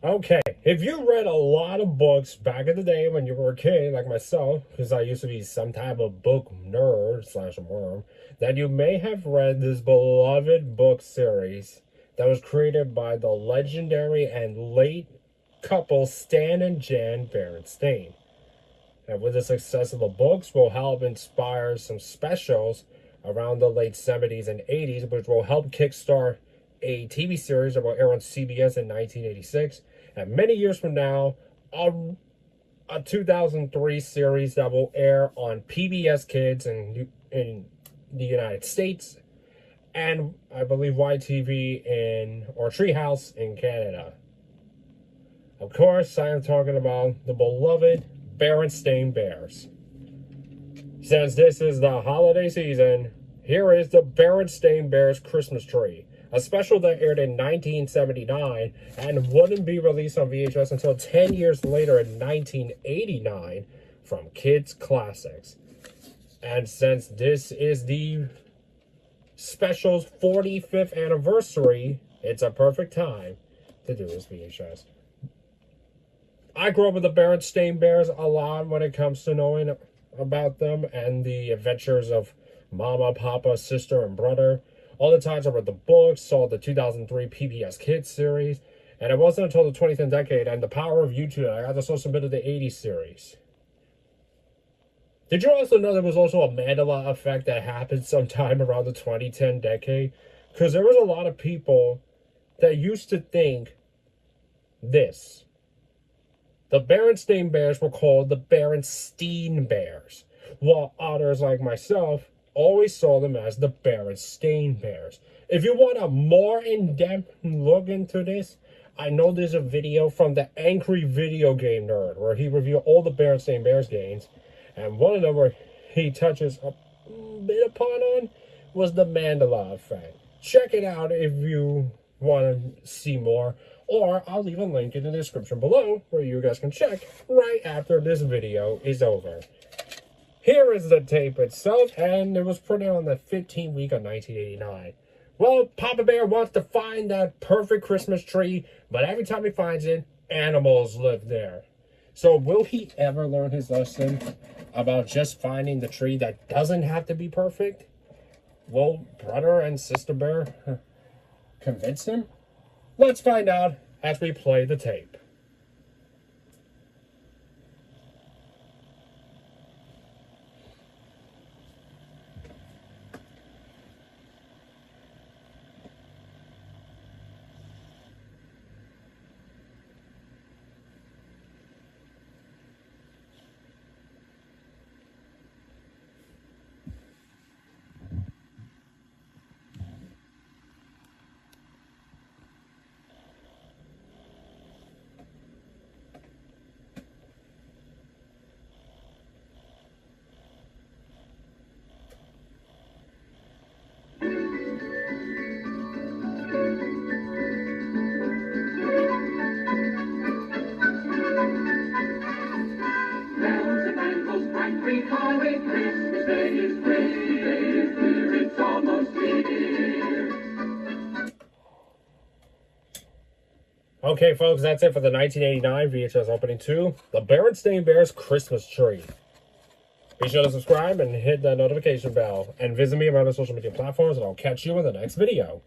Okay, if you read a lot of books back in the day when you were a kid, like myself, because I used to be some type of book nerd slash worm, then you may have read this beloved book series that was created by the legendary and late couple Stan and Jan Bearstain. And with the success of the books, will help inspire some specials around the late 70s and 80s, which will help kickstart a TV series that will air on CBS in 1986. And many years from now, a 2003 series that will air on PBS Kids in the United States, and I believe YTV or Treehouse in Canada. Of course, I am talking about the beloved Bearstain Bears. Since this is the holiday season, here is the Bearstain Bears Christmas tree. A special that aired in 1979 and wouldn't be released on VHS until 10 years later in 1989 from Kids Classics. And since this is the special's 45th anniversary, it's a perfect time to do this VHS. I grew up with the Bearstain Bears a lot when it comes to knowing about them and the adventures of Mama, Papa, sister, and brother. All the times I read the books, saw the 2003 PBS Kids series, and it wasn't until the 20th decade and the power of YouTube I got to saw some bit of the 80s series. Did you also know there was also a Mandela effect that happened sometime around the 2010 decade? Because there was a lot of people that used to think this. The Bearstain Bears were called the Bearstain Bears, while others like myself always saw them as the Bearstain Bears. If you want a more in-depth look into this, I know there's a video from the Angry Video Game Nerd where he reviewed all the Bearstain Bears games, and one of them where he touches a bit upon on was the Mandela effect. Check it out if you want to see more, or I'll leave a link in the description below where you guys can check right after this video is over. Here is the tape itself, and it was printed on the 15th week of 1989. Well, Papa Bear wants to find that perfect Christmas tree, but every time he finds it, animals live there. So will he ever learn his lesson about just finding the tree that doesn't have to be perfect? Will Brother and Sister Bear convince him? Let's find out as we play the tape. Christmas Day is here, it's almost here. Okay, folks, that's it for the 1989 VHS opening 2, the Bearstain Bears Christmas Tree. Be sure to subscribe and hit that notification bell, and visit me on my other social media platforms, and I'll catch you in the next video.